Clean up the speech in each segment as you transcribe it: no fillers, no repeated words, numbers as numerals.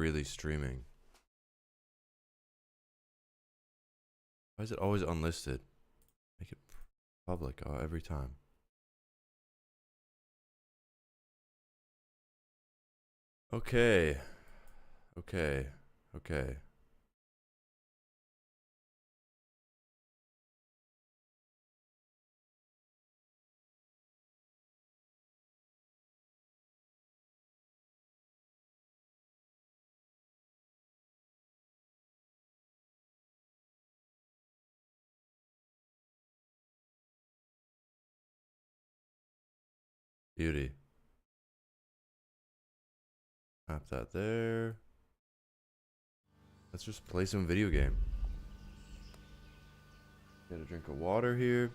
really streaming? Why is it always unlisted? Make it public every time. Okay. Okay. Okay. Beauty. Tap that there. Let's just play some video game. Get a drink of water here.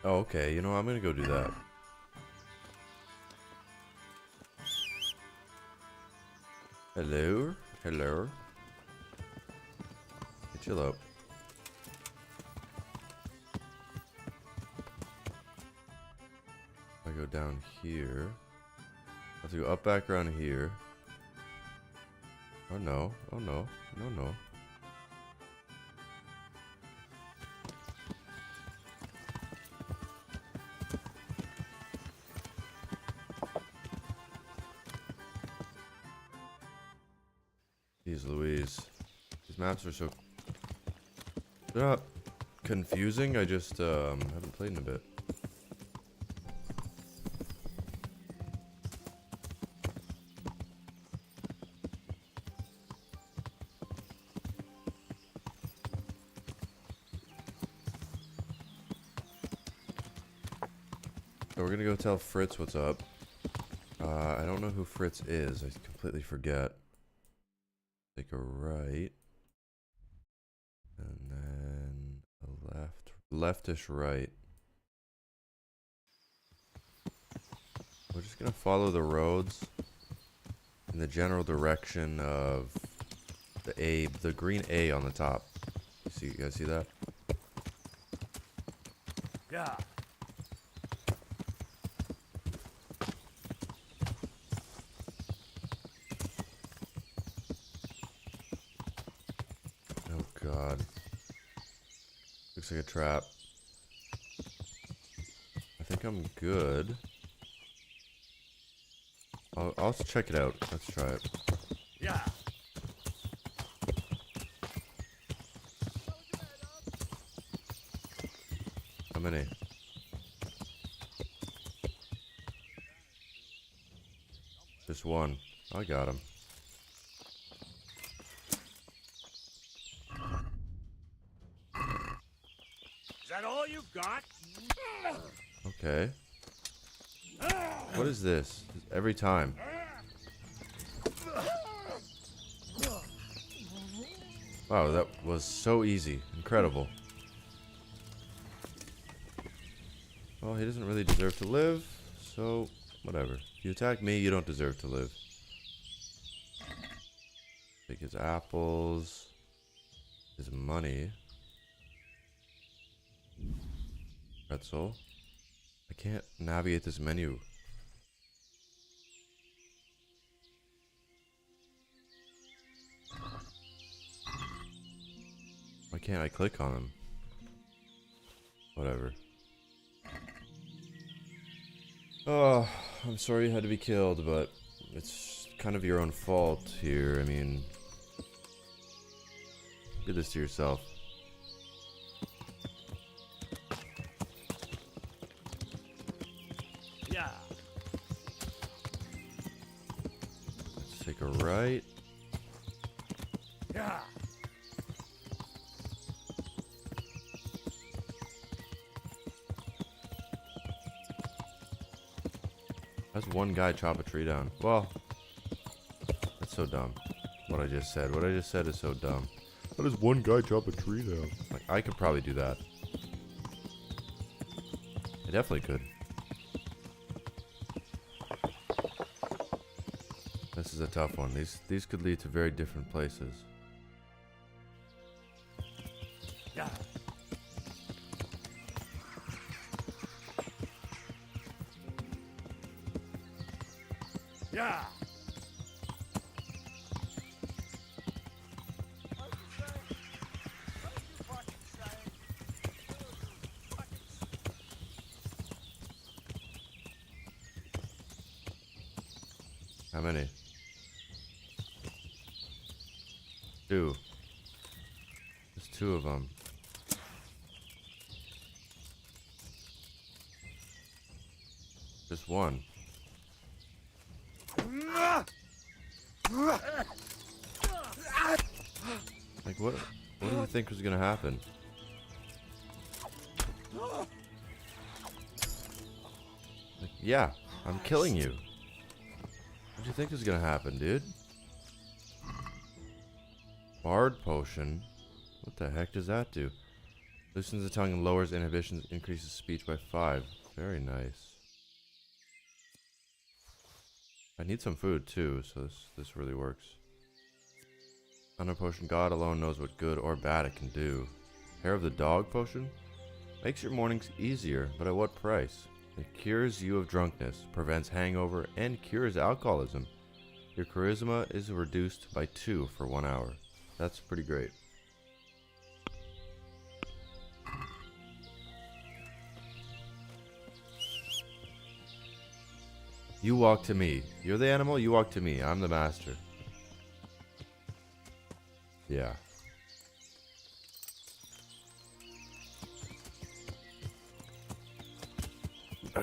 Oh, okay. You know, I'm gonna go do that. Hello? Hello? Hey, chill out. I go down here. I have to go up back around here. Oh no. Oh no. No, no. Jeez Louise. These maps are so... They're not confusing, I just haven't played in a bit. So we're gonna go tell Fritz what's up. I don't know who Fritz is. I completely forget. Take a right. And then a left. Leftish right. We're just gonna follow the roads in the general direction of the green A on the top. You guys see that? Yeah. Oh god. Looks like a trap. I think I'm good. I'll check it out. Let's try it. Yeah. How many? Just one. I got him. Is that all you've got? Okay. What is this? Every time. Wow, that was so easy. Incredible. Well, he doesn't really deserve to live, so whatever. If you attack me, you don't deserve to live. Take his apples. His money. Pretzel. I can't navigate this menu. Why can't I click on him? Whatever. Oh, I'm sorry you had to be killed, but it's kind of your own fault here. I mean, do this to yourself. Yeah. Let's take a right. Yeah. How's one guy chop a tree down? Well, that's so dumb. What I just said. What I just said is so dumb. How does one guy chop a tree down? Like, I could probably do that. I definitely could. This is a tough one. These could lead to very different places. Yeah. Yeah. How many? 2. There's 2 of them. Just 1. Like what do you think was gonna happen? Like, yeah, I'm killing you. What do you think is gonna happen, dude? Bard potion? What the heck does that do? Loosens the tongue and lowers inhibitions, increases speech by 5. Very nice. I need some food too, so this really works. Under potion, God alone knows what good or bad it can do. Hair of the dog potion? Makes your mornings easier, but at what price? It cures you of drunkenness, prevents hangover, and cures alcoholism. Your charisma is reduced by 2 for 1 hour. That's pretty great. You walk to me. You're the animal, you walk to me. I'm the master. Yeah. I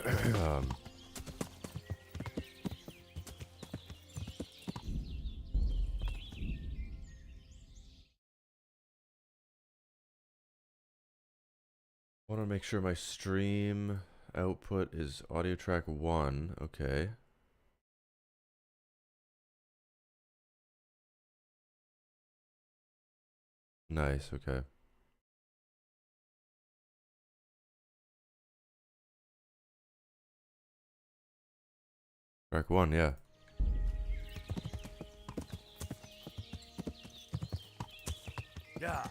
want to make sure my stream output is audio track 1. Okay. Nice, okay. Track 1, yeah. Yeah.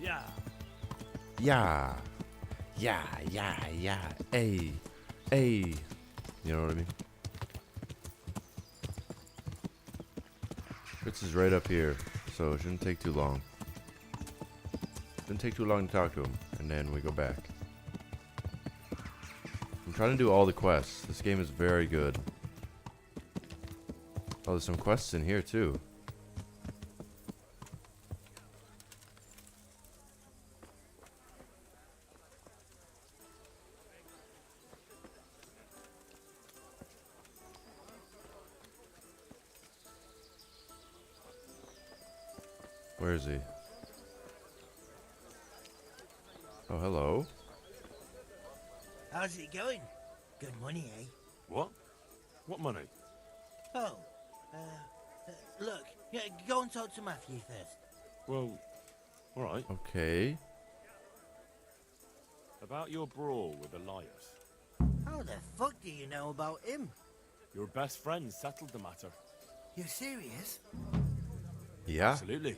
Yeah. Yeah. Yeah, yeah, yeah. Hey. Hey. You know what I mean? Fritz is right up here, so it shouldn't take too long. Shouldn't take too long to talk to him, and then we go back. I'm trying to do all the quests. This game is very good. Oh, there's some quests in here too. Where is he? Oh, hello. How's it going? Good money, eh? What? What money? Oh, look, yeah, go and talk to Matthew first. Well, all right. Okay. About your brawl with Elias. How the fuck do you know about him? Your best friend settled the matter. You're serious? Yeah. Absolutely.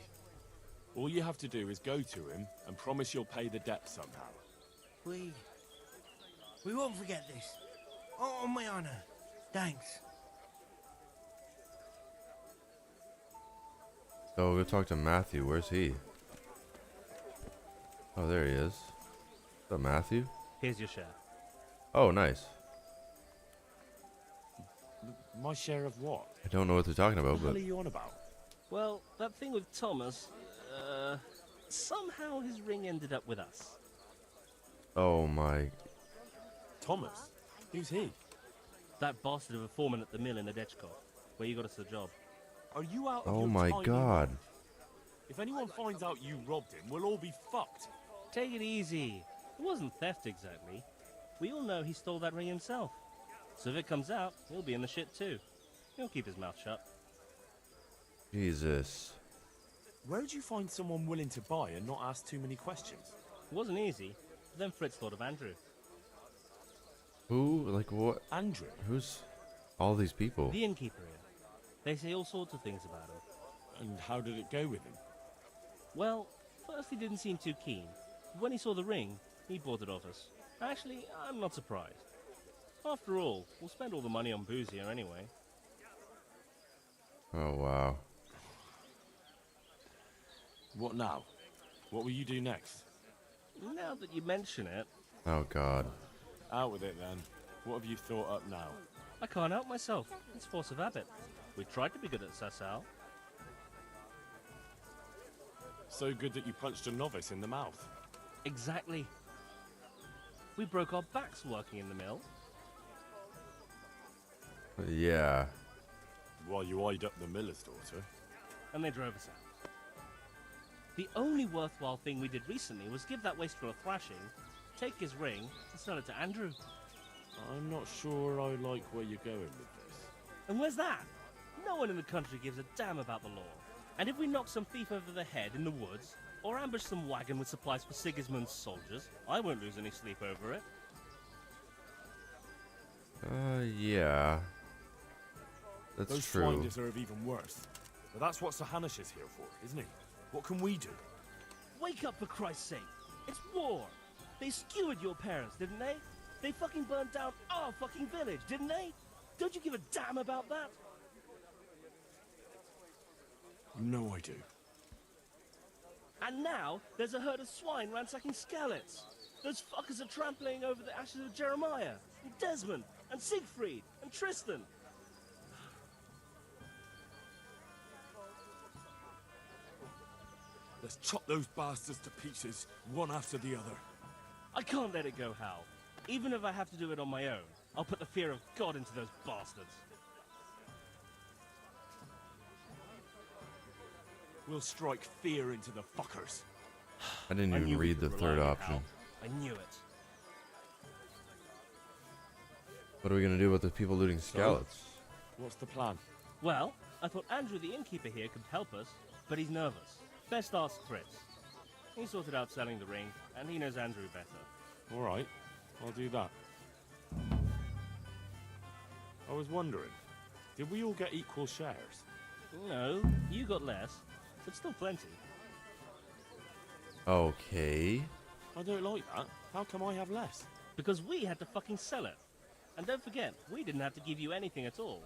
All you have to do is go to him and promise you'll pay the debt somehow. We won't forget this. On my honor. Thanks. So we'll go talk to Matthew. Where's he? Oh, there he is. What's up, Matthew? Here's your share. Oh, nice. My share of what? I don't know what they're talking What about, the hell but are you on about? Well, that thing with Thomas, somehow his ring ended up with us. oh my. Thomas? Who's he? That bastard of a foreman at the mill in Edgecott, where you got us the job. Are you out of Oh your my tiny god. mind? If anyone finds out you robbed him, we'll all be fucked. Take it easy. It wasn't theft exactly. We all know he stole that ring himself. So if it comes out, he'll be in the shit too. He'll keep his mouth shut. Jesus. Where'd you find someone willing to buy and not ask too many questions? It wasn't easy, but then Fritz thought of Andrew. Who? Like what? Andrew? Who's all these people? The innkeeper here. They say all sorts of things about him. And how did it go with him? Well, first he didn't seem too keen. But when he saw the ring, he bought it off us. Actually, I'm not surprised. After all, we'll spend all the money on booze here anyway. Oh, wow. What now? What will you do next? Now that you mention it, Oh, God. Out with it then. What have you thought up now? I can't help myself. It's force of habit. We tried to be good at Sasau. So good that you punched a novice in the mouth. Exactly. We broke our backs working in the mill. Yeah. While you eyed up the miller's daughter. And they drove us out. The only worthwhile thing we did recently was give that wastrel a thrashing, take his ring, and sell it to Andrew. I'm not sure I like where you're going with this. And where's that? No one in the country gives a damn about the law. And if we knock some thief over the head in the woods, or ambush some wagon with supplies for Sigismund's soldiers, I won't lose any sleep over it. Yeah. That's Those true. swine deserve even worse. But that's what Sir Hanush is here for, isn't he? What can we do? Wake up, for Christ's sake! It's war! They skewered your parents, didn't they? They fucking burned down our fucking village, didn't they? Don't you give a damn about that? You know I do. And now, there's a herd of swine ransacking Skalitz. Those fuckers are trampling over the ashes of Jeremiah, and Desmond, and Siegfried, and Tristan. Let's chop those bastards to pieces, one after the other. I can't let it go, Hal. Even if I have to do it on my own, I'll put the fear of God into those bastards. We'll strike fear into the fuckers. I didn't I even knew we read the could third rely on option. Hal. I knew it. What are we gonna do about the people looting Skalitz? What's the plan? Well, I thought Andrew the innkeeper here could help us, but he's nervous. Best ask Fritz. He sorted out selling the ring, and he knows Andrew better. Alright, I'll do that. I was wondering, did we all get equal shares? No, you got less, but still plenty. Okay. I don't like that. How come I have less? Because we had to fucking sell it. And don't forget, we didn't have to give you anything at all.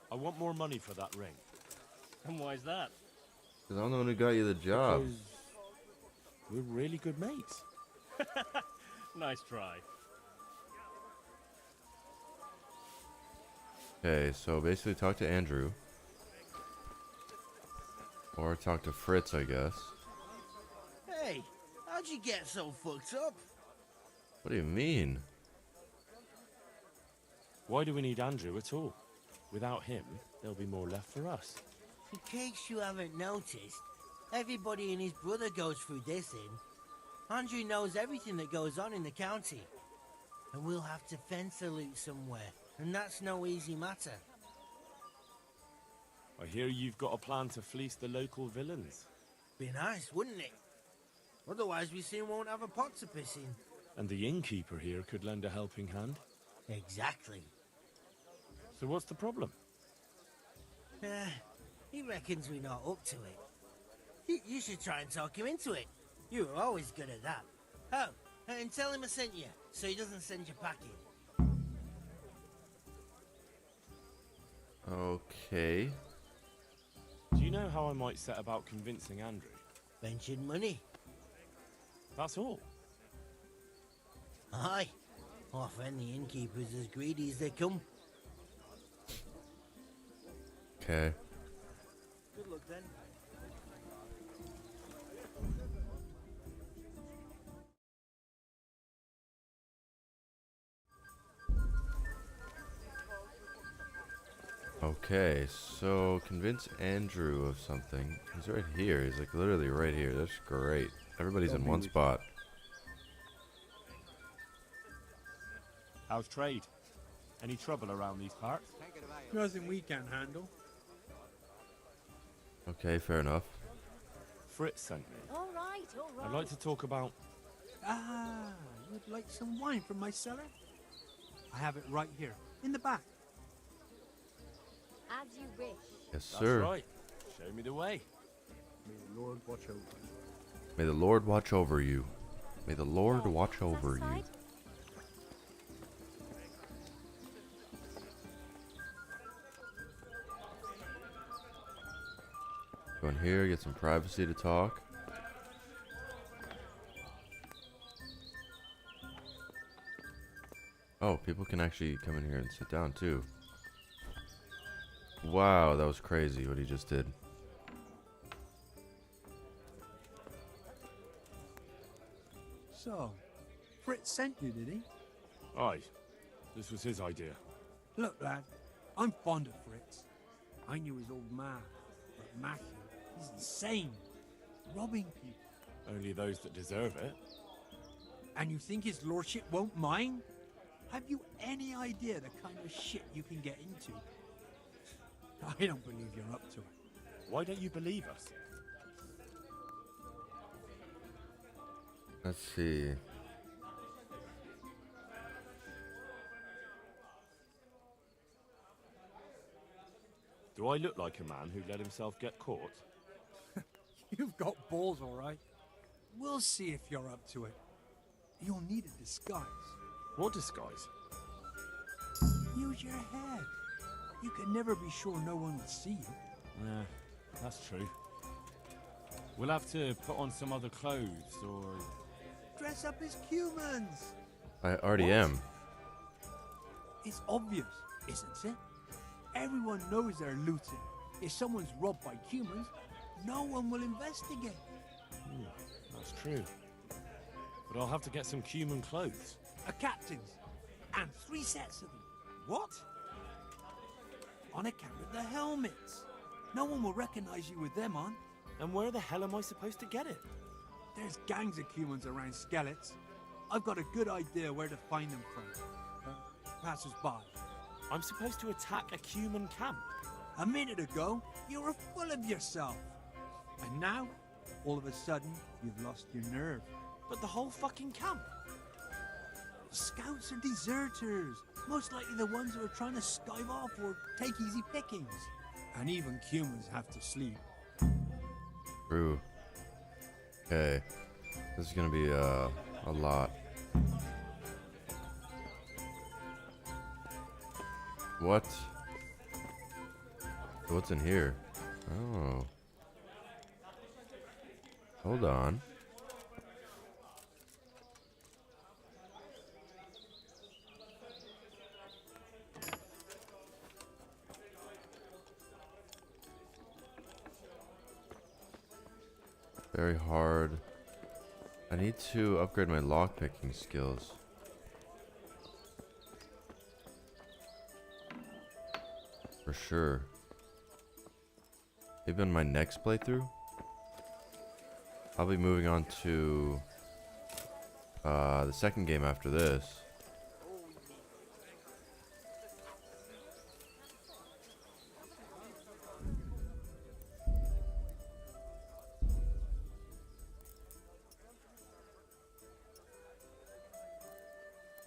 I want more money for that ring. And why's that? Because I'm the one who got you the job. Because we're really good mates. Nice try. Okay, so basically talk to Andrew. Or talk to Fritz, I guess. Hey, how'd you get so fucked up? What do you mean? Why do we need Andrew at all? Without him, there'll be more left for us. In case you haven't noticed, everybody and his brother goes through this inn. Andrew knows everything that goes on in the county. And we'll have to fence a loot somewhere, and that's no easy matter. I hear you've got a plan to fleece the local villains. Be nice, wouldn't it? Otherwise we soon won't have a pot to piss in. And the innkeeper here could lend a helping hand. Exactly. So what's the problem? He reckons we're not up to it. You should try and talk him into it. You were always good at that. Oh, and tell him I sent you, so he doesn't send you packing. Okay. Do you know how I might set about convincing Andrew? Mention money. That's all. Aye. Our friend the innkeeper's as greedy as they come. Okay. Good luck then. Okay, so convince Andrew of something. He's right here. He's like literally right here. That's great. Everybody's in one spot. How's trade? Any trouble around these parts? Nothing we can't handle. Okay, fair enough. Fritz sent me. All right, all right. I'd like to talk about... Ah, you'd like some wine from my cellar? I have it right here, in the back. As you wish. Yes, That's sir. right. Show me the way. May the Lord watch over you. May the Lord watch over you. May the Lord watch over you. Satisfied? Go in here, get some privacy to talk. Oh, people can actually come in here and sit down too. Wow, that was crazy what he just did. So, Fritz sent you, did he? Aye. This was his idea. Look, lad, I'm fond of Fritz. I knew his old man, but Matthew, he's insane. Robbing people. Only those that deserve it. And you think his lordship won't mind? Have you any idea the kind of shit you can get into? I don't believe you're up to it. Why don't you believe us? Let's see. Do I look like a man who let himself get caught? You've got balls, all right. We'll see if you're up to it. You'll need a disguise. What disguise? Use your head. You can never be sure no one will see you. Yeah, that's true. We'll have to put on some other clothes, or... Dress up as humans. I already What? am. It's obvious, isn't it? Everyone knows they're looting. If someone's robbed by humans, no one will investigate. That's true. But I'll have to get some human clothes. A captain's, and 3 sets of them. What? On account of the helmets. No one will recognize you with them on. And where the hell am I supposed to get it? There's gangs of humans around Skeletons. I've got a good idea where to find them from. Passers-by. I'm supposed to attack a human camp. A minute ago, you were full of yourself. And now, all of a sudden, you've lost your nerve. But the whole fucking camp. Scouts are deserters. Most likely the ones who are trying to skive off or take easy pickings. And even humans have to sleep. True. Okay. This is gonna be a lot. What? What's in here? Oh. Hold on. Very hard. I need to upgrade my lockpicking skills. For sure. Maybe on my next playthrough? I'll be moving on to the second game after this.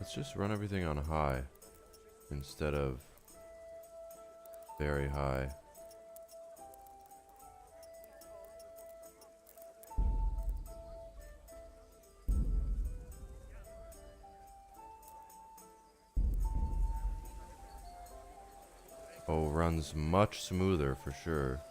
Let's just run everything on high instead of very high. Oh, runs much smoother for sure.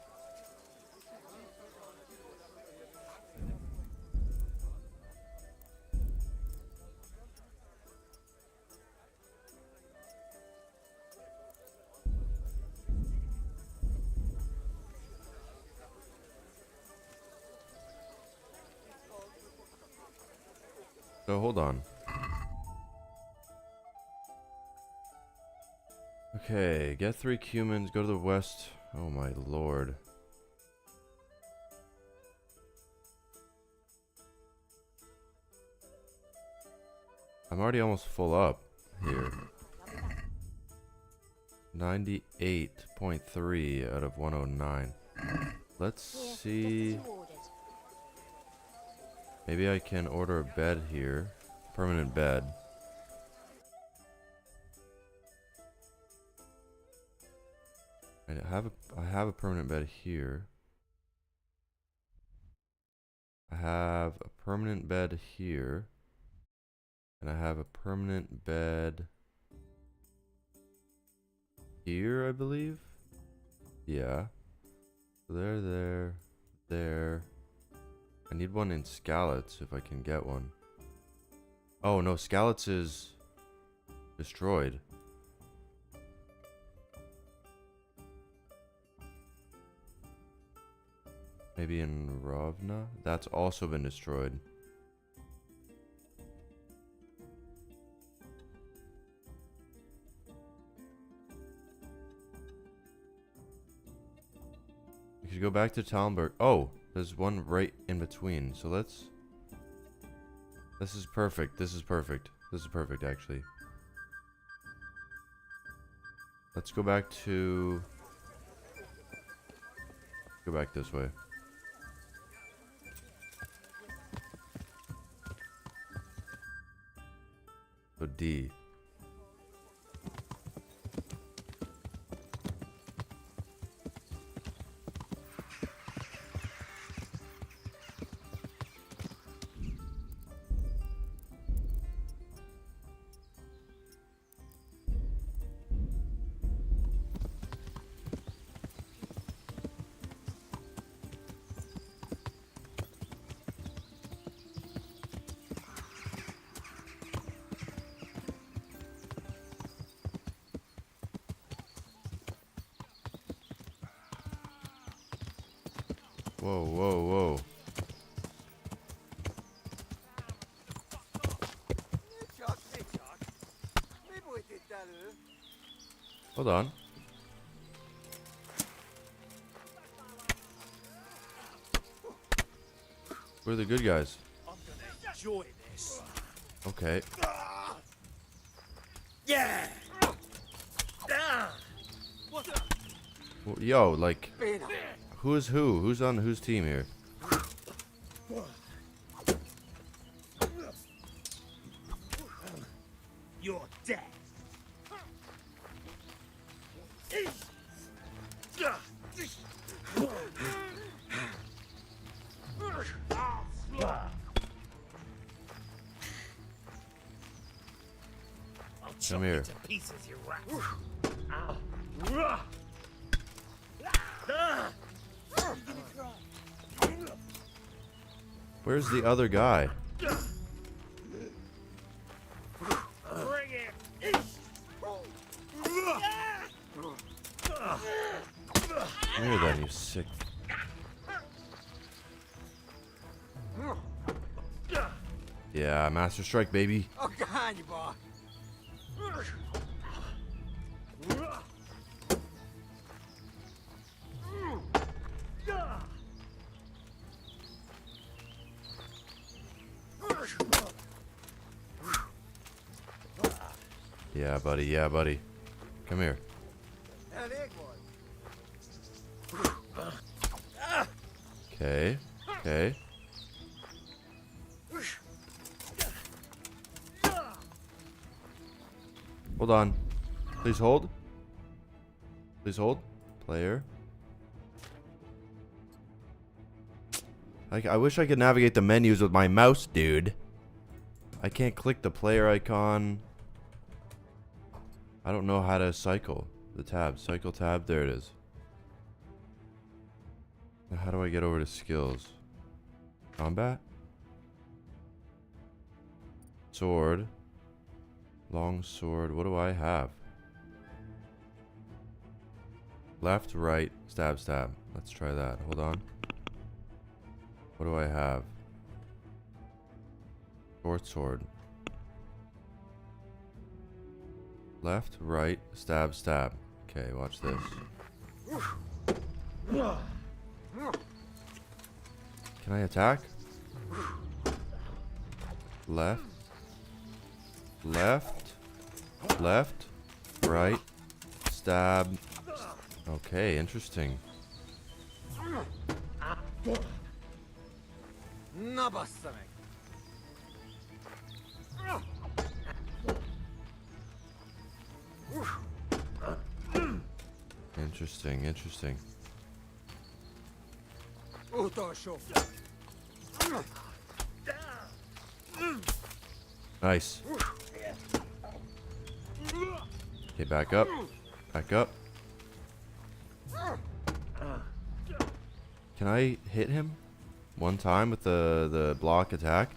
So hold on. Okay, get 3 cumins, go to the west. Oh my lord. I'm already almost full up. here? 98.3 out of 109. Let's see. Maybe I can order a bed here. Permanent bed. I have a permanent bed here. I have a permanent bed here. And I have a permanent bed here, I believe. Yeah. So there. I need one in Skalitz if I can get one. Oh no, Skalitz is destroyed. Maybe in Ravna? That's also been destroyed. We could go back to Talmberg. Oh, there's one right in between. So let's... This is perfect. This is perfect. This is perfect, actually. Let's go back to... Go back this way. So D. Whoa, whoa, whoa. Hold on. We're the good guys. I'm gonna enjoy this. Okay. Yeah. Well, yo, like, who is who? Who's on whose team here? You're dead. Come here. Pieces, you rat. Where's the other guy? Bring it. Come here then, you sick. Yeah, Master Strike, baby. Oh, come on, you boy. Yeah, buddy. Yeah, buddy. Come here. Okay. Okay. Hold on. Please hold. Please hold. Player. I wish I could navigate the menus with my mouse, dude. I can't click the player icon. I don't know how to cycle the tab. Cycle tab. There it is. Now how do I get over to skills? Combat? Sword. Long sword. What do I have? Left, right, stab, stab. Let's try that. Hold on. What do I have? Short sword. Left, right, stab, stab. Okay, watch this. Can I attack? Left. Left. Left, right, stab. Okay, interesting. Interesting, interesting. Nice. Okay, back up. Back up. Can I hit him one time with the block attack?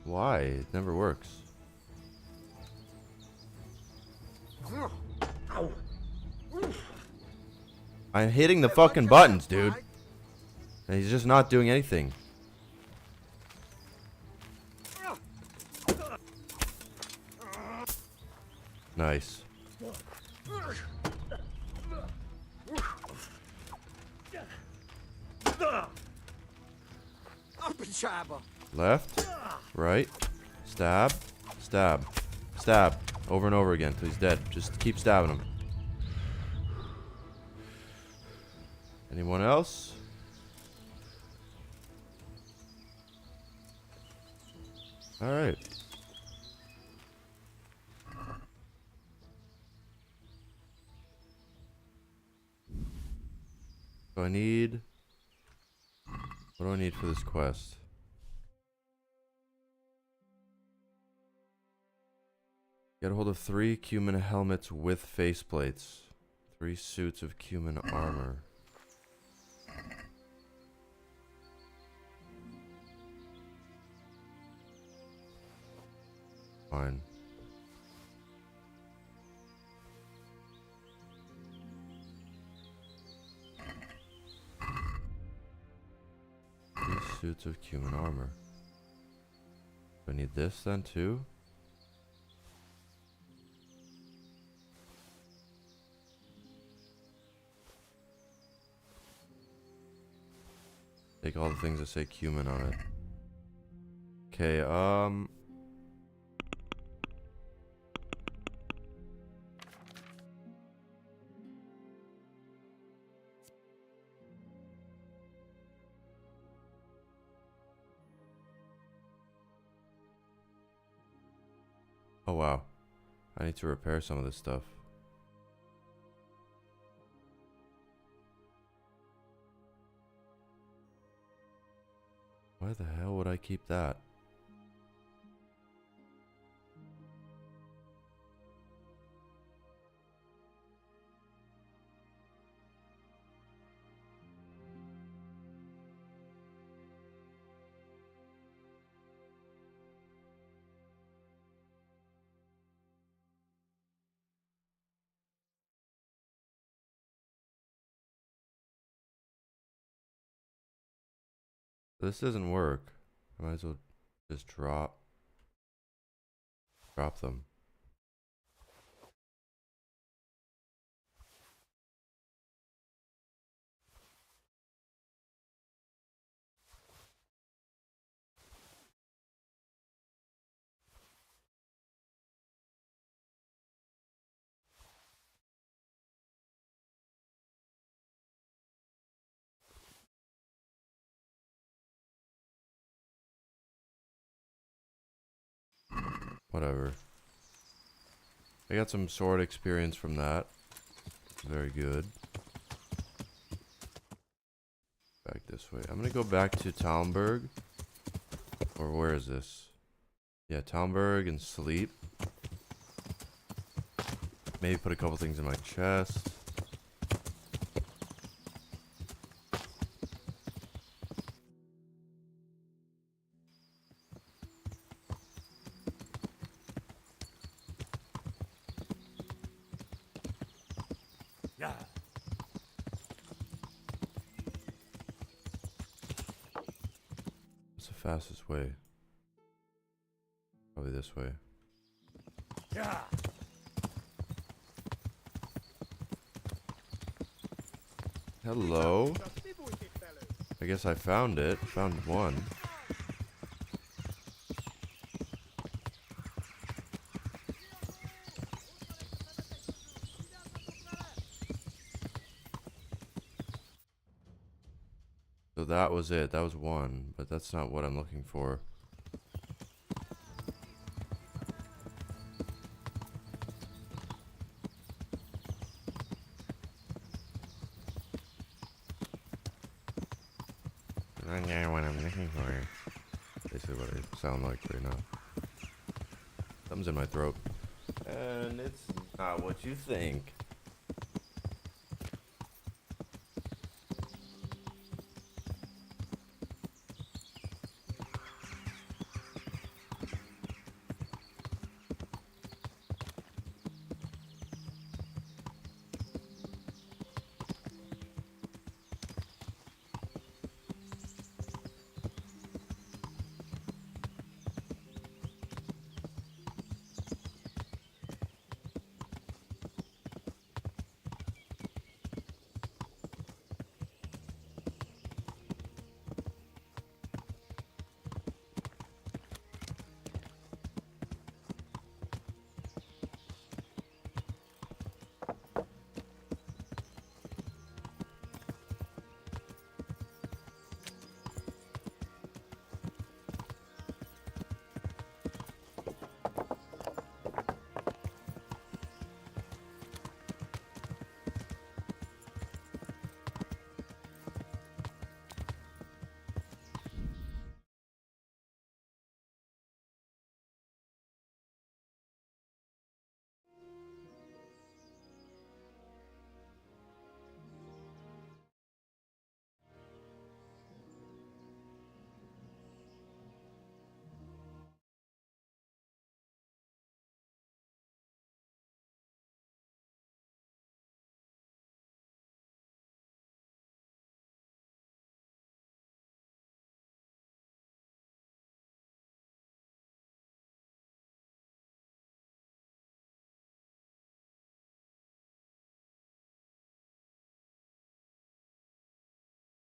Why? It never works. I'm hitting the fucking buttons, dude. And he's just not doing anything. Nice. Left, right, stab, stab, stab. Over and over again till he's dead. Just keep stabbing him. Anyone else? Alright. So I need... What do I need for this quest? Get a hold of 3 cumin helmets with faceplates. 3 suits of cumin armor. Fine. These suits of cumin armor. Do I need this then too? Take all the things that say cumin on it. Okay, oh wow. I need to repair some of this stuff. Why the hell would I keep that? This doesn't work. I might as well just drop them. Whatever. I got some sword experience from that. Very good. Back this way. I'm gonna go back to Talmberg. Or where is this? Yeah, Talmberg and sleep. Maybe put a couple things in my chest. What's the fastest way? Probably this way. Hello? I guess I found it. Found one. So that was it. That was one, but that's not what I'm looking for. Not get what I'm looking for. Basically what I sound like right now. Something's in my throat. And it's not what you think.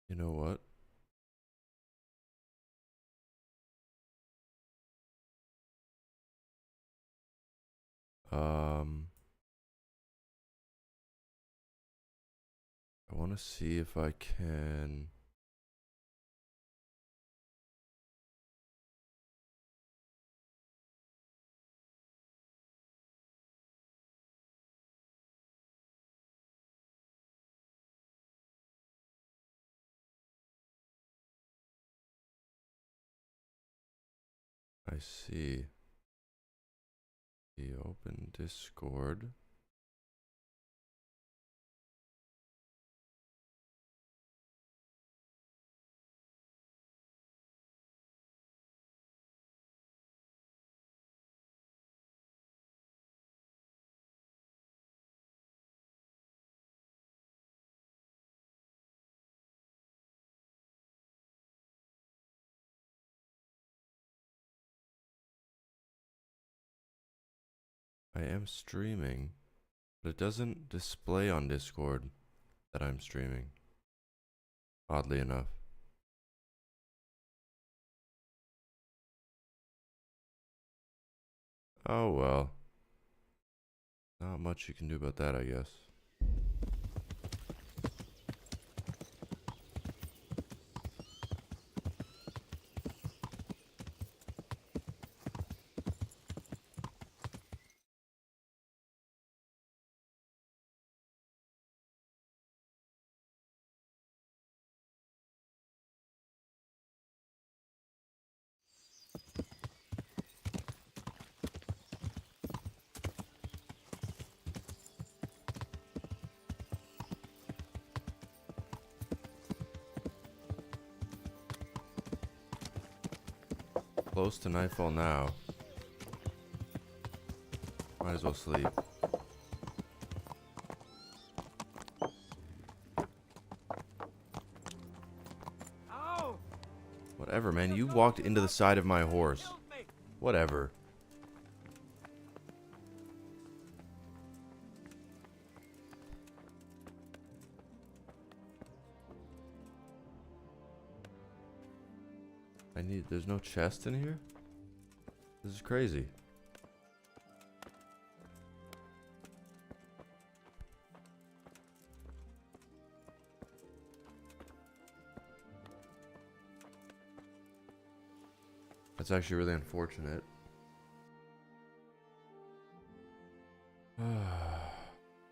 You know what? I want to see if I can. I see. The open Discord. I am streaming, but it doesn't display on Discord that I'm streaming. Oddly enough. Oh well. Not much you can do about that, I guess. Close to nightfall now. Might as well sleep. Ow! Whatever, man. You walked into the side of my horse. Whatever. There's no chest in here? This is crazy. That's actually really unfortunate.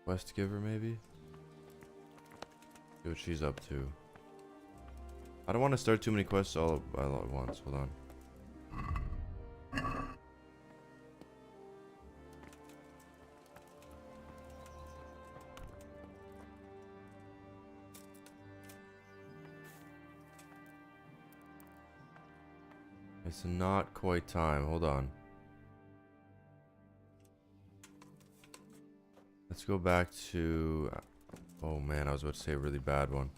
Quest giver, maybe? See what she's up to. I don't want to start too many quests all at once. Hold on. It's not quite time. Hold on. Let's go back to... Oh man, I was about to say a really bad one.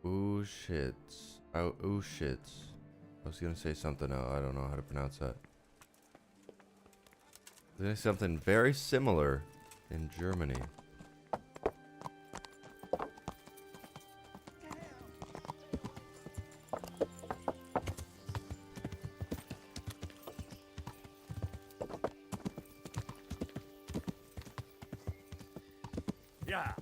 Ooh shits. Oh, ooh shits. I was gonna say something else. I don't know how to pronounce that. There's something very similar in Germany. Yeah.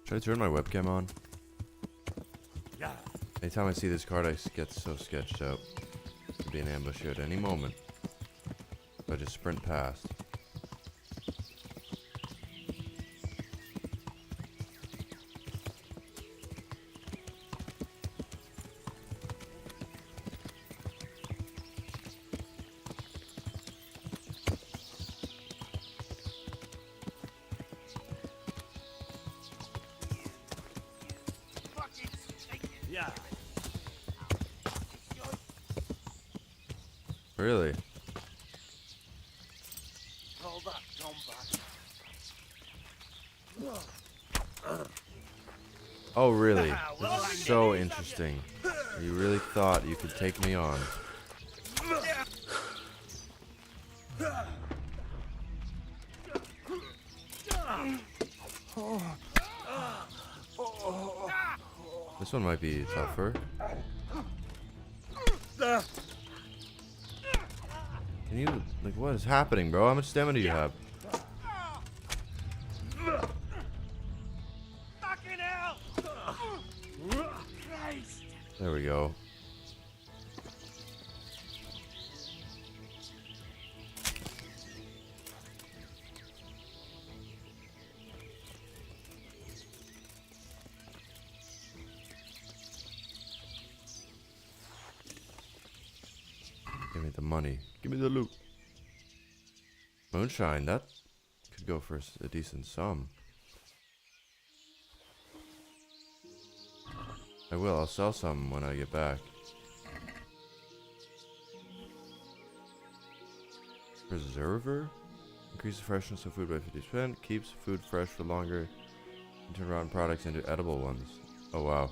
Should I turn my webcam on? Yeah. Anytime I see this card, I get so sketched out. Could be an ambush here at any moment. If I just sprint past. Yeah. Really? Hold up, come back. Oh, really? This is so interesting. You really thought you could take me on. This one might be tougher. Can you, like, what is happening, bro? How much stamina do you have? There we go. Give me the money. Give me the loot. Moonshine, that could go for a decent sum. I will. I'll sell some when I get back. Preserver? Increases freshness of food by 50%. Keeps food fresh for longer. And turn rotten products into edible ones. Oh wow.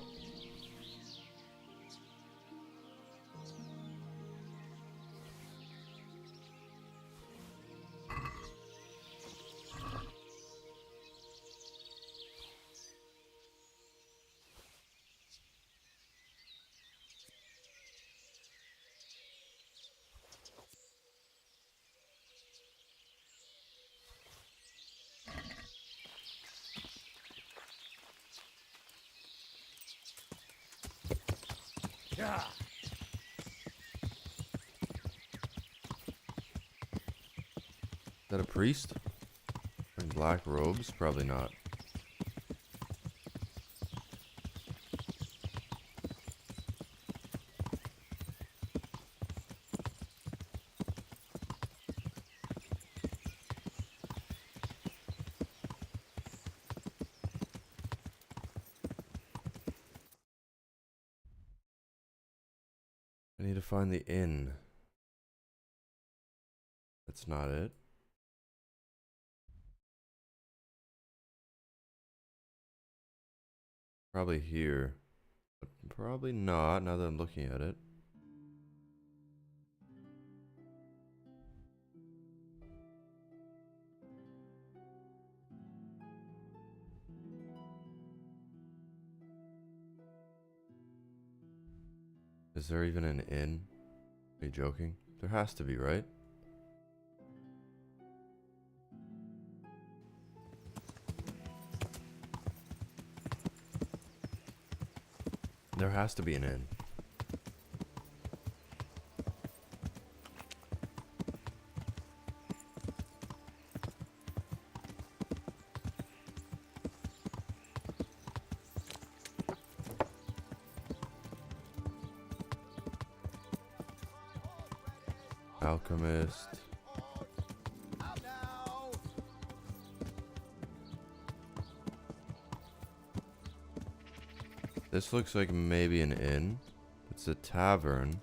Yeah. Is that a priest? In black robes? Probably not. I need to find the inn. That's not it. Probably here. But probably not, now that I'm looking at it. Is there even an inn? Are you joking? There has to be, right? There has to be an inn. Alchemist. This looks like maybe an inn. It's a tavern.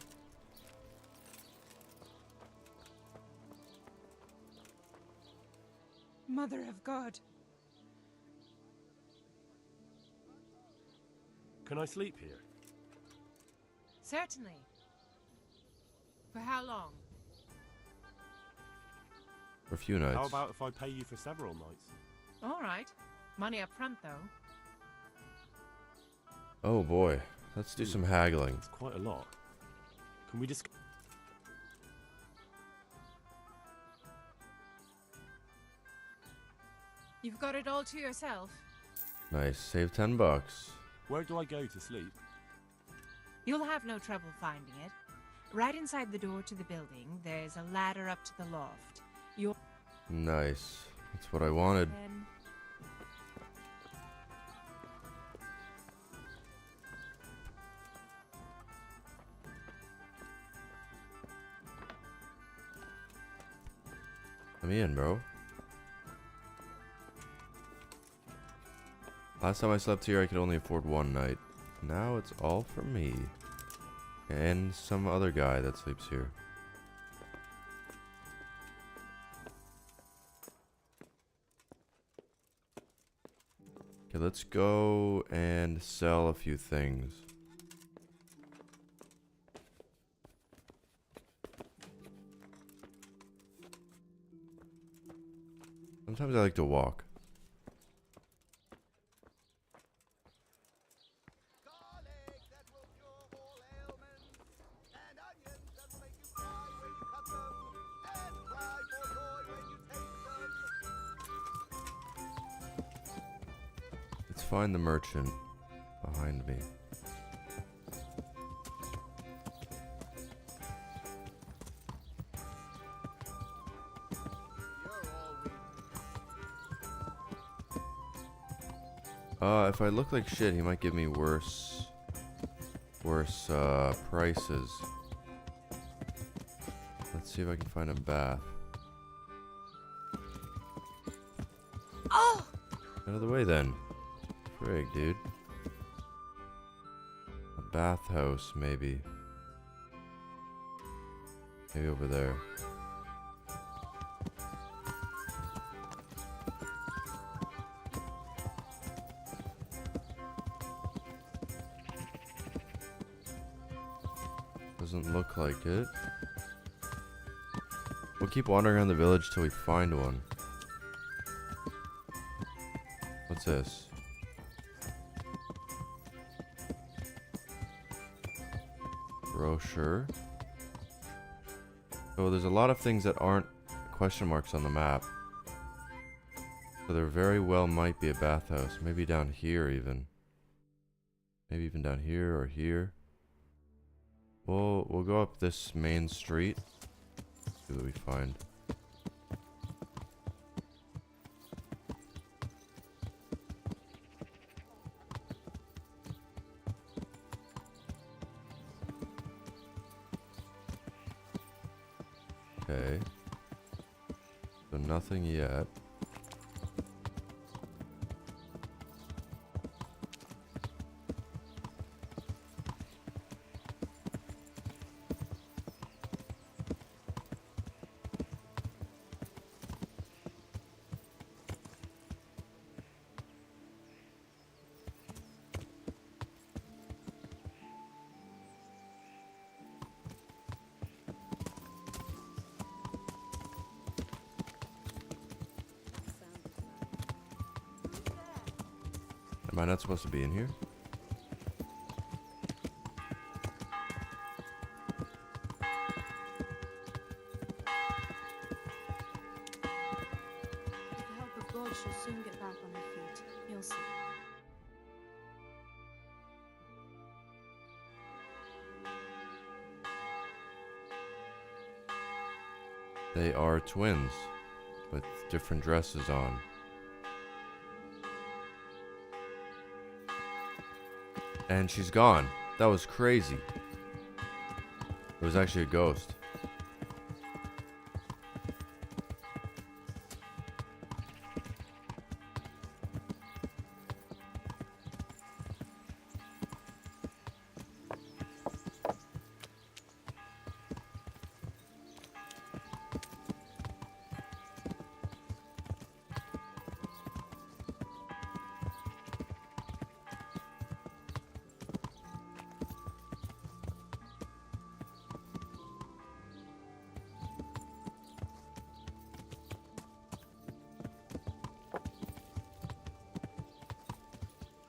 Mother of God. Can I sleep here? Certainly. For how long? For a few nights. How about if I pay you for several nights? All right. Money up front, though. Oh boy. Let's do some haggling. It's quite a lot. Can we just... You've got it all to yourself. Nice. Save $10. Where do I go to sleep? You'll have no trouble finding it. Right inside the door to the building, there's a ladder up to the loft. You'll Nice. That's what I wanted. then... Let me in, bro. Last time I slept here, I could only afford one night. Now it's all for me. And some other guy that sleeps here. Okay, let's go and sell a few things. Sometimes I like to walk. Let's find the merchant behind me. If I look like shit, he might give me worse prices. Let's see if I can find a bath. Oh! Out of the way then. Frig, dude. A bathhouse, maybe. Maybe over there. Doesn't look like it. We'll keep wandering around the village till we find one. What's this? Brochure. Oh, there's a lot of things that aren't question marks on the map. So there very well might be a bathhouse. Maybe down here even. Maybe even down here or here. We'll go up this main street. See what we find. Okay. So nothing yet. Am I not supposed to be in here? They are twins with different dresses on. And she's gone. That was crazy. It was actually a ghost.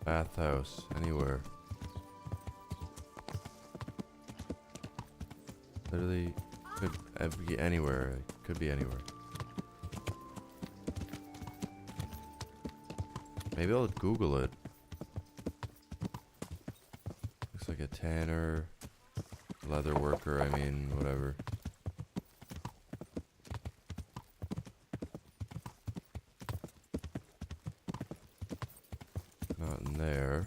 Bathhouse, anywhere. Literally, could be anywhere. Could be anywhere. Maybe I'll Google it. Looks like a tanner, leather worker, I mean, whatever. Not in there.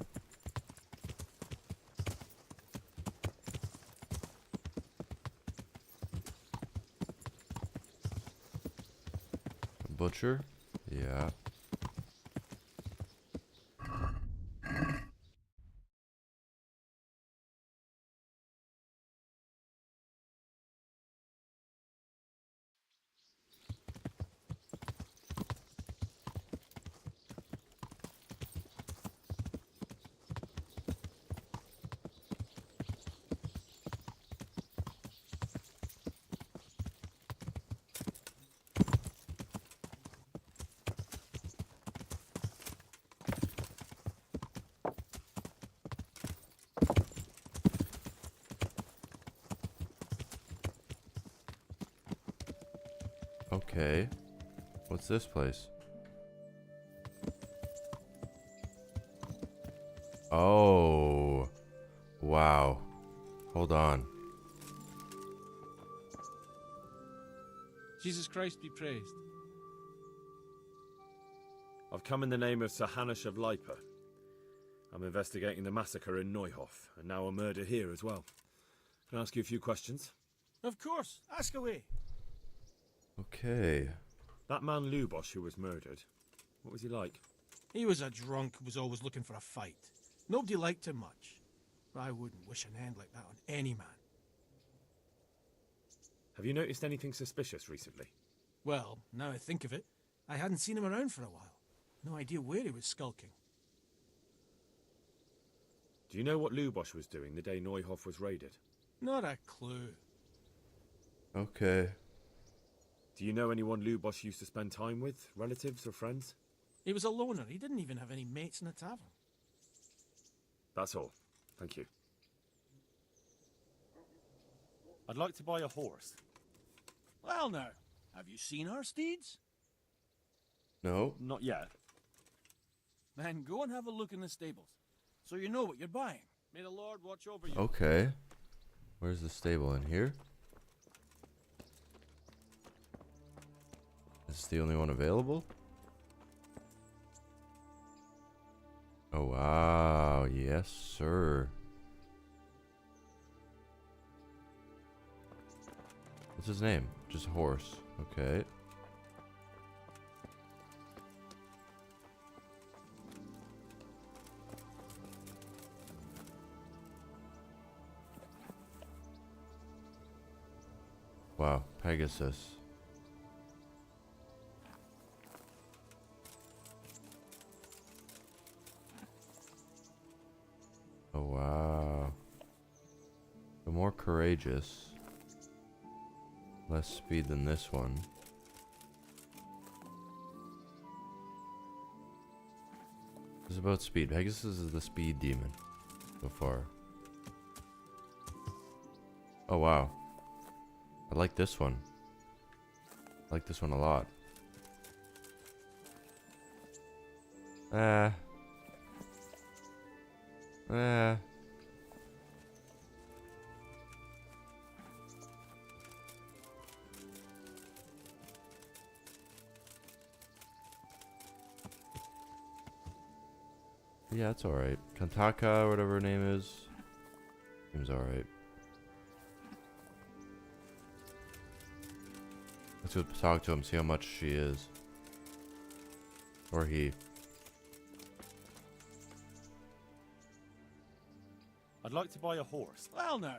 Butcher? Yeah. Okay. What's this place? Oh. Wow. Hold on. Jesus Christ be praised. I've come in the name of Sir Hanush of Lipa. I'm investigating the massacre in Neuhof, and now a murder here as well. Can I ask you a few questions? Of course, ask away. Okay. That man Lubosh who was murdered, what was he like? He was a drunk who was always looking for a fight. Nobody liked him much. But I wouldn't wish an end like that on any man. Have you noticed anything suspicious recently? Well, now I think of it, I hadn't seen him around for a while. No idea where he was skulking. Do you know what Lubosh was doing the day Neuhof was raided? Not a clue. Okay. Do you know anyone Lubosh used to spend time with? Relatives or friends? He was a loner. He didn't even have any mates in the tavern. That's all. Thank you. I'd like to buy a horse. Well now, have you seen our steeds? No. Not yet. Then go and have a look in the stables, so you know what you're buying. May the Lord watch over you. Okay. Where's the stable? In here? Is this the only one available? Oh wow, yes sir. What's his name? Just horse. Okay. Wow, Pegasus. Oh wow. The more courageous. Less speed than this one. This is about speed. Pegasus is the speed demon so far. Oh wow. I like this one. I like this one a lot. Yeah, it's alright. Kantaka, whatever her name is. Seems alright. Let's go talk to him, see how much she is. Or he. I'd like to buy a horse. Well, now,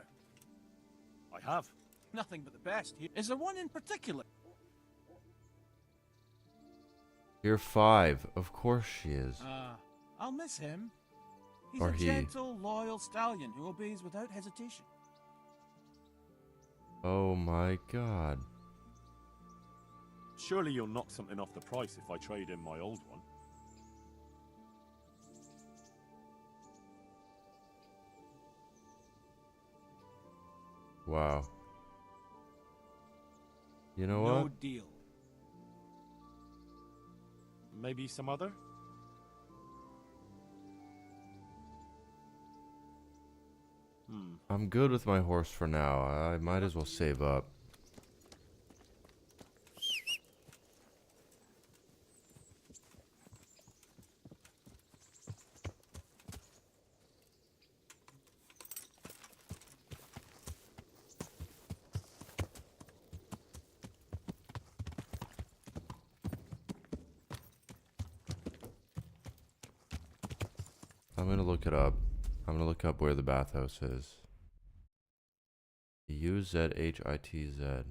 I have. nothing but the best here. Is there one in particular? You're 5. Of course she is. I'll miss him. He's Or a he. gentle, loyal stallion who obeys without hesitation. Oh my god. Surely you'll knock something off the price if I trade in my old one. Wow. You know No what? deal. Maybe some other? I'm good with my horse for now. I might as well save up. I'm gonna look it up. I'm gonna look up where the bathhouse is. U-Z-H-I-T-Z.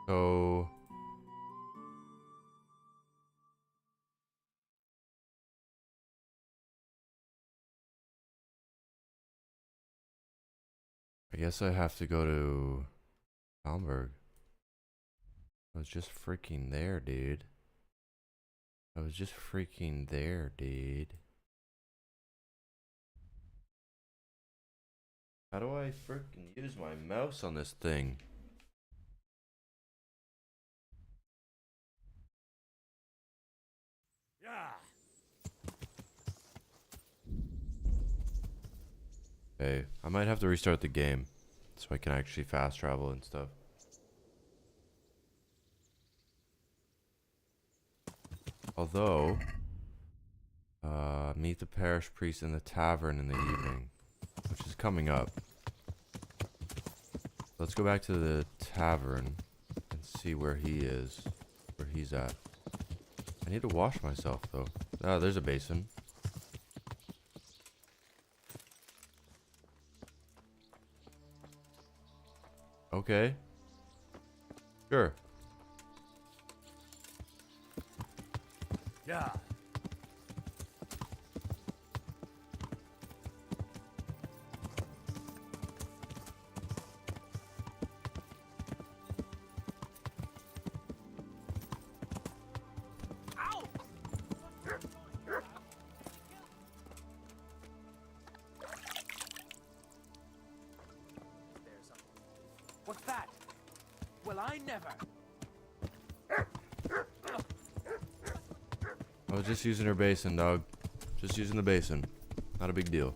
So I guess I have to go to Hamburg. I was just freaking there, dude. I was just freaking there, dude. How do I freaking use my mouse on this thing? Yeah. Okay, I might have to restart the game so I can actually fast travel and stuff. Although, meet the parish priest in the tavern in the evening, which is coming up. Let's go back to the tavern and see where he is, where he's at. I need to wash myself though. Ah, there's a basin. Okay. Sure. Yeah. What's that? Well, I never. I was just using her basin, dog. Just using the basin. Not a big deal.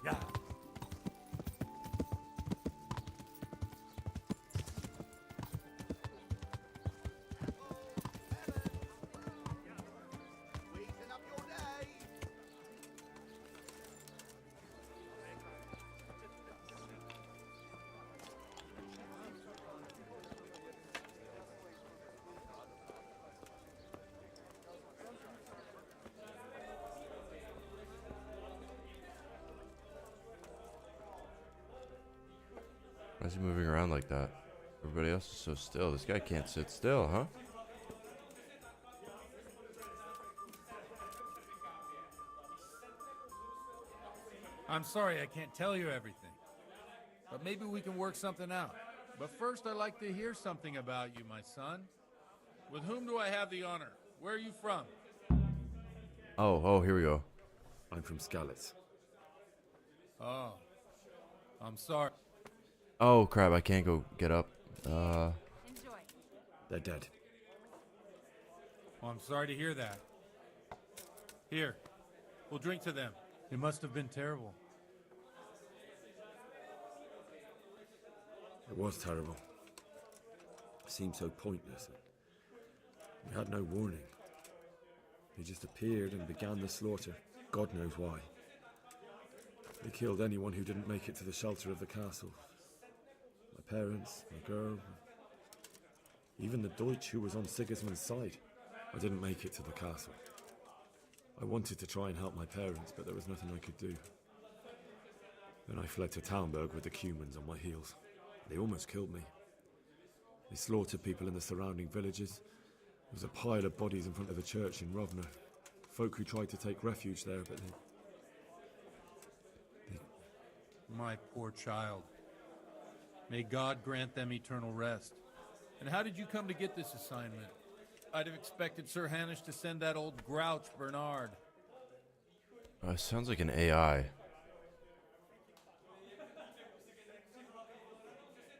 Yeah. Why is he moving around like that? Everybody else is so still. This guy can't sit still, huh? I'm sorry I can't tell you everything, but maybe we can work something out. But first, I'd like to hear something about you, my son. With whom do I have the honor? Where are you from? Oh, here we go. I'm from Skalitz. Oh, I'm sorry. Oh, crap, I can't go get up. Enjoy. They're dead. Well, I'm sorry to hear that. Here, we'll drink to them. It must have been terrible. It was terrible. It seemed so pointless. We had no warning. They just appeared and began the slaughter. God knows why. They killed anyone who didn't make it to the shelter of the castle. My parents, my girl, even the Deutsch who was on Sigismund's side. I didn't make it to the castle. I wanted to try and help my parents, but there was nothing I could do. Then I fled to Talmberg with the Cumans on my heels. They almost killed me. They slaughtered people in the surrounding villages. There was a pile of bodies in front of the church in Rovna. Folk who tried to take refuge there, but they... My poor child. May God grant them eternal rest. And how did you come to get this assignment? I'd have expected Sir Hanish to send that old grouch, Bernard. Sounds like an AI.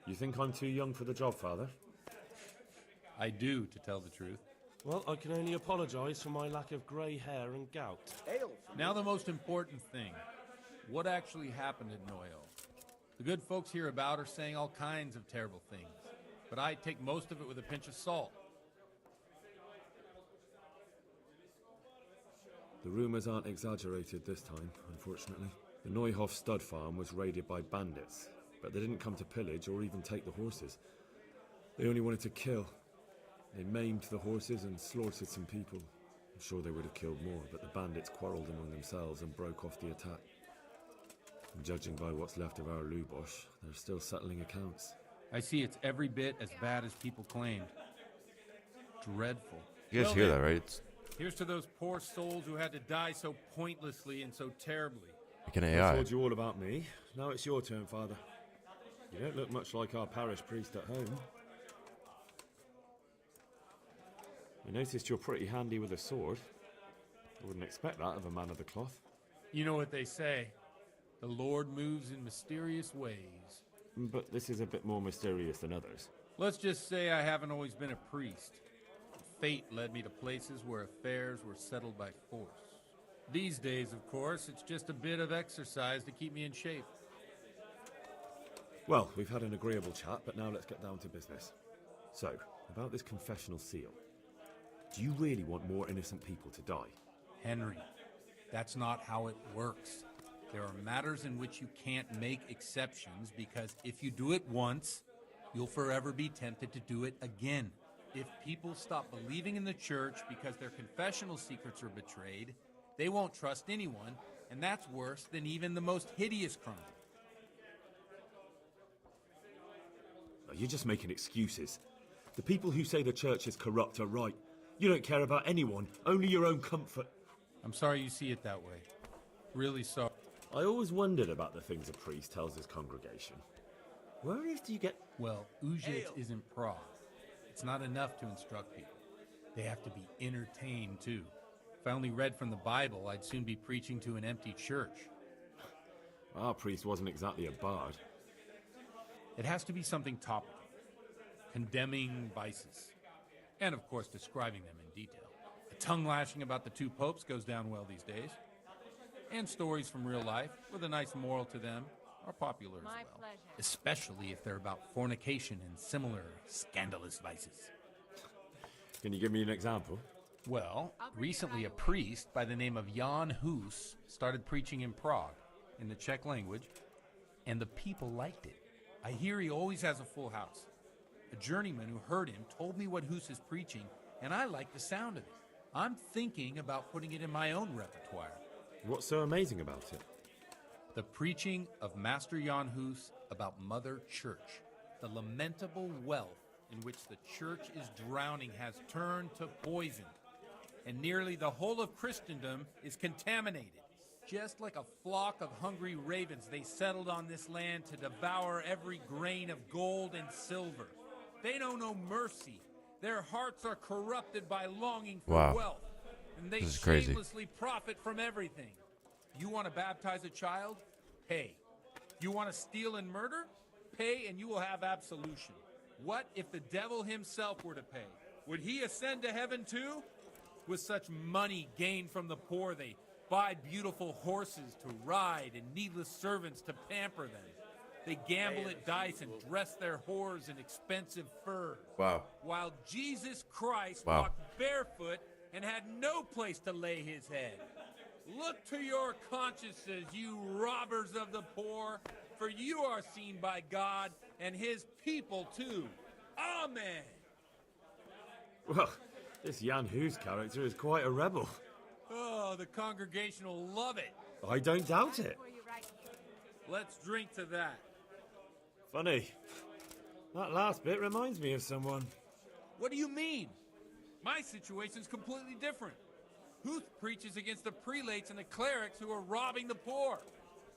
You think I'm too young for the job, Father? I do, to tell the truth. Well, I can only apologise for my lack of grey hair and gout. Now the most important thing. What actually happened at Noyo? The good folks hereabout are saying all kinds of terrible things, but I take most of it with a pinch of salt. The rumours aren't exaggerated this time, unfortunately. The Neuhof stud farm was raided by bandits, but they didn't come to pillage or even take the horses. They only wanted to kill. They maimed the horses and slaughtered some people. I'm sure they would have killed more, but the bandits quarrelled among themselves and broke off the attack. And judging by what's left of our Lubosh, they're still settling accounts. I see it's every bit as bad as people claimed. Dreadful. You guys Well hear then, that, right? It's here's to those poor souls who had to die so pointlessly and so terribly. like an I AI. told you all about me. Now it's your turn, Father. You don't look much like our parish priest at home. I noticed you're pretty handy with a sword. I wouldn't expect that of a man of the cloth. You know what they say. The Lord moves in mysterious ways. But this is a bit more mysterious than others. Let's just say I haven't always been a priest. Fate led me to places where affairs were settled by force. These days, of course, it's just a bit of exercise to keep me in shape. Well, we've had an agreeable chat, but now let's get down to business. So, about this confessional seal. Do you really want more innocent people to die? Henry, that's not how it works. There are matters in which you can't make exceptions because if you do it once, you'll forever be tempted to do it again. If people stop believing in the church because their confessional secrets are betrayed, they won't trust anyone, and that's worse than even the most hideous crime. You're just making excuses. The people who say the church is corrupt are right. You don't care about anyone, only your own comfort. I'm sorry you see it that way. Really sorry. I always wondered about the things a priest tells his congregation. Where on earth do you get... Well, Ujic isn't Prague. It's not enough to instruct people. They have to be entertained, too. If I only read from the Bible, I'd soon be preaching to an empty church. Our priest wasn't exactly a bard. It has to be something topical. Condemning vices. And, of course, describing them in detail. A tongue lashing about the two popes goes down well these days. And stories from real life, with a nice moral to them, are popular as well. Pleasure. Especially if they're about fornication and similar scandalous vices. Can you give me an example? Well, recently a priest by the name of Jan Hus started preaching in Prague, in the Czech language, and the people liked it. I hear he always has a full house. A journeyman who heard him told me what Hus is preaching, and I like the sound of it. I'm thinking about putting it in my own repertoire. What's so amazing about it? The preaching of Master Jan Hus about Mother Church. The lamentable wealth in which the church is drowning has turned to poison, and nearly the whole of Christendom is contaminated. Just like a flock of hungry ravens, they settled on this land to devour every grain of gold and silver. They know no mercy. Their hearts are corrupted by longing for Wow. wealth, and they This is crazy. shamelessly profit from everything. You want to baptize a child? Pay. You want to steal and murder? Pay and you will have absolution. What if the devil himself were to pay? Would he ascend to heaven too? With such money gained from the poor, they buy beautiful horses to ride and needless servants to pamper them. They gamble at dice and dress their whores in expensive furs. Wow. While Jesus Christ Wow. walked barefoot and had no place to lay his head. Look to your consciences, you robbers of the poor, for you are seen by God and his people too. Amen. Well, this Jan Hus character is quite a rebel. Oh, the congregation will love it. I don't doubt it. Let's drink to that. Funny. That last bit reminds me of someone. What do you mean? My situation's completely different. Huth preaches against the prelates and the clerics who are robbing the poor.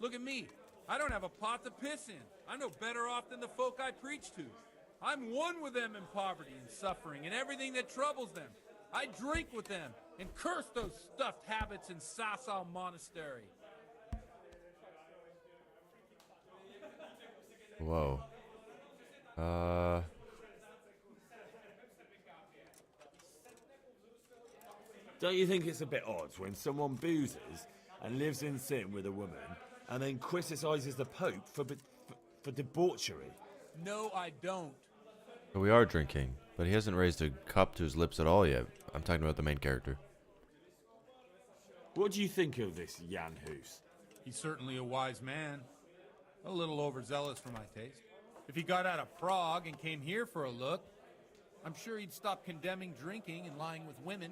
Look at me. I don't have a pot to piss in. I'm no better off than the folk I preach to. I'm one with them in poverty and suffering and everything that troubles them. I drink with them and curse those stuffed habits in Sasau Monastery. Whoa. Don't you think it's a bit odd when someone boozes and lives in sin with a woman and then criticizes the Pope for debauchery? No, I don't. We are drinking, but he hasn't raised a cup to his lips at all yet. I'm talking about the main character. What do you think of this Jan Hus? He's certainly a wise man. A little overzealous for my taste. If he got out of Prague and came here for a look, I'm sure he'd stop condemning drinking and lying with women.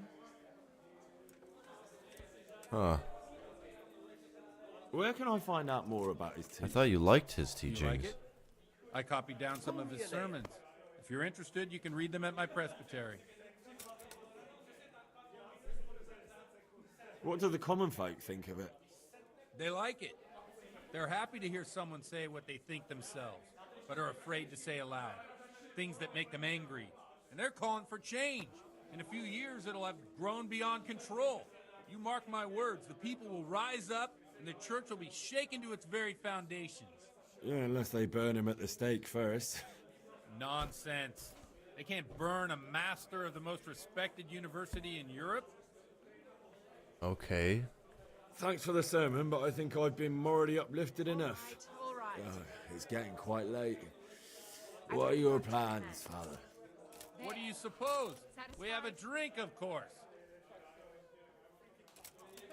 Huh. Where can I find out more about his I teaching? thought you liked his You teachings. like it? I copied down some of his sermons. If you're interested, you can read them at my presbytery. What do the common folk think of it? They like it. They're happy to hear someone say what they think themselves, but are afraid to say aloud. Things that make them angry. And they're calling for change. In a few years, it'll have grown beyond control. You mark my words, the people will rise up, and the church will be shaken to its very foundations. Yeah, unless they burn him at the stake first. Nonsense. They can't burn a master of the most respected university in Europe. Okay. Thanks for the sermon, but I think I've been morally uplifted enough. All right. It's getting quite late. What are your plans, Father? What do you suppose? We have a drink, of course.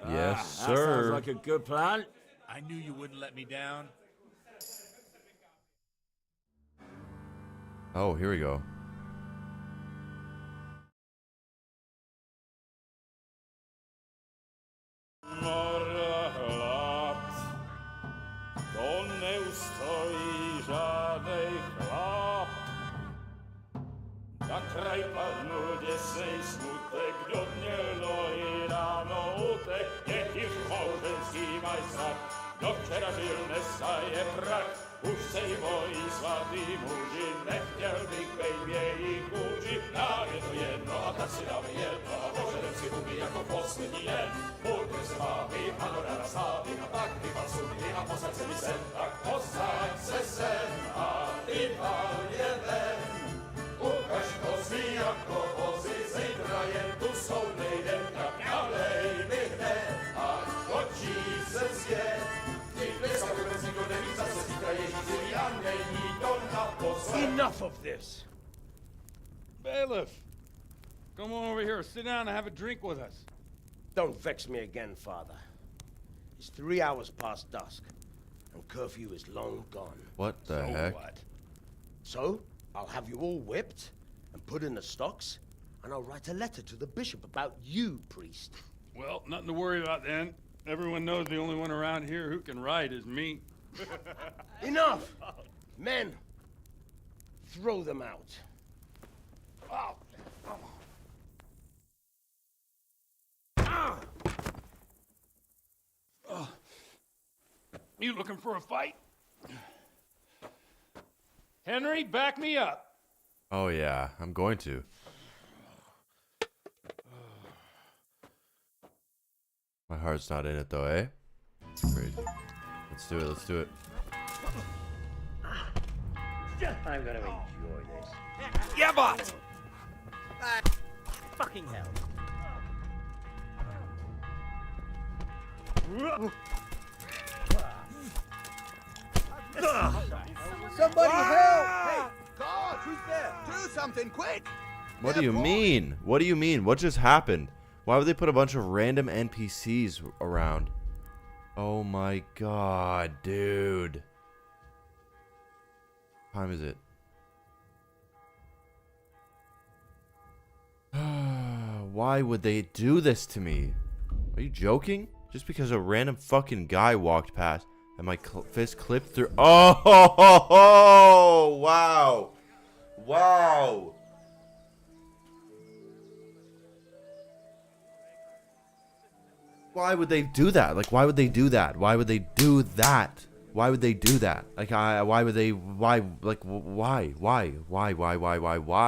Yes, That sounds sir. like a good plan. I knew you wouldn't let me down. Oh, here we go. To nie ustoi żadnej chlap. Na kraj padł desej smutek, do dnielo i rano utek, niech już małżeński majstak, do wczera żylne staje prak. Už sej moji svatý muži, nechtěl bych bejbě jich učit, na jedno a tak si dám jedno a požadem si huby jako poslední den. Půjďme se bávy, panorama slávy, a tak vypal sudy a posaď se mi sem, tak posaď se sem a vypal je ven. Ukaž kozy jako vozy, zítra jen tu jsou nejdem, tak nalej mi hned, ať točí se svět. Enough of this! Bailiff! Come on over here, sit down and have a drink with us. Don't vex me again, Father. It's 3 hours past dusk, and curfew is long gone. What the So heck? what? So, I'll have you all whipped, and put in the stocks, and I'll write a letter to the bishop about you, priest. Well, nothing to worry about then. Everyone knows the only one around here who can ride is me. Enough! Men, throw them out. Oh. You looking for a fight? Henry, back me up. Oh yeah, I'm going to. My heart's not in it though, eh? Crazy. Let's do it, let's do it. I'm gonna enjoy this. Yeah, boss! Fucking hell. Somebody help! Hey, God, who's there? Do something quick! What do you mean? What do you mean? What just happened? Why would they put a bunch of random NPCs around? Oh my god, dude. What time is it? Why would they do this to me? Are you joking? Just because a random fucking guy walked past and my fist clipped through. Oh, wow. Wow. Why would they do that? Like, why would they do that? Why would they do that? Why would they do that? Like, why would they, why, like, why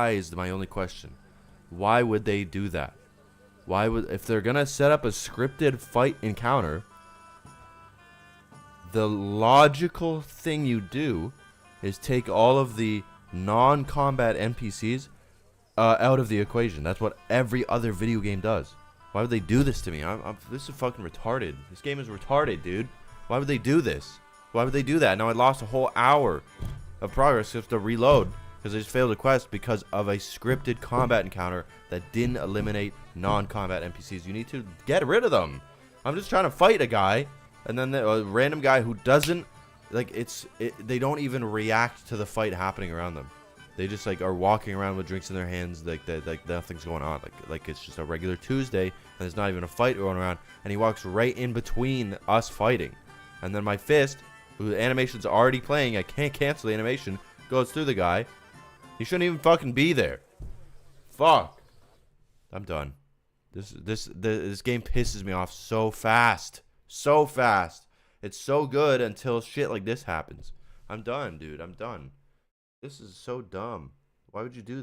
is my only question. Why would they do that? Why would, if they're gonna set up a scripted fight encounter, the logical thing you do is take all of the non-combat NPCs out of the equation. That's what every other video game does. Why would they do this to me? This is fucking retarded. This game is retarded, dude. Why would they do this? Why would they do that? Now I lost a whole hour of progress just to reload because I just failed a quest because of a scripted combat encounter that didn't eliminate non-combat NPCs. You need to get rid of them. I'm just trying to fight a guy, and then a random guy who doesn't, like, they don't even react to the fight happening around them. They just, like, are walking around with drinks in their hands, like nothing's going on. Like it's just a regular Tuesday, and there's not even a fight going around. And he walks right in between us fighting. And then my fist, whose animation's already playing, I can't cancel the animation, goes through the guy. He shouldn't even fucking be there. Fuck. I'm done. This game pisses me off so fast. So fast. It's so good until shit like this happens. I'm done, dude. I'm done. This is so dumb. Why would you do this?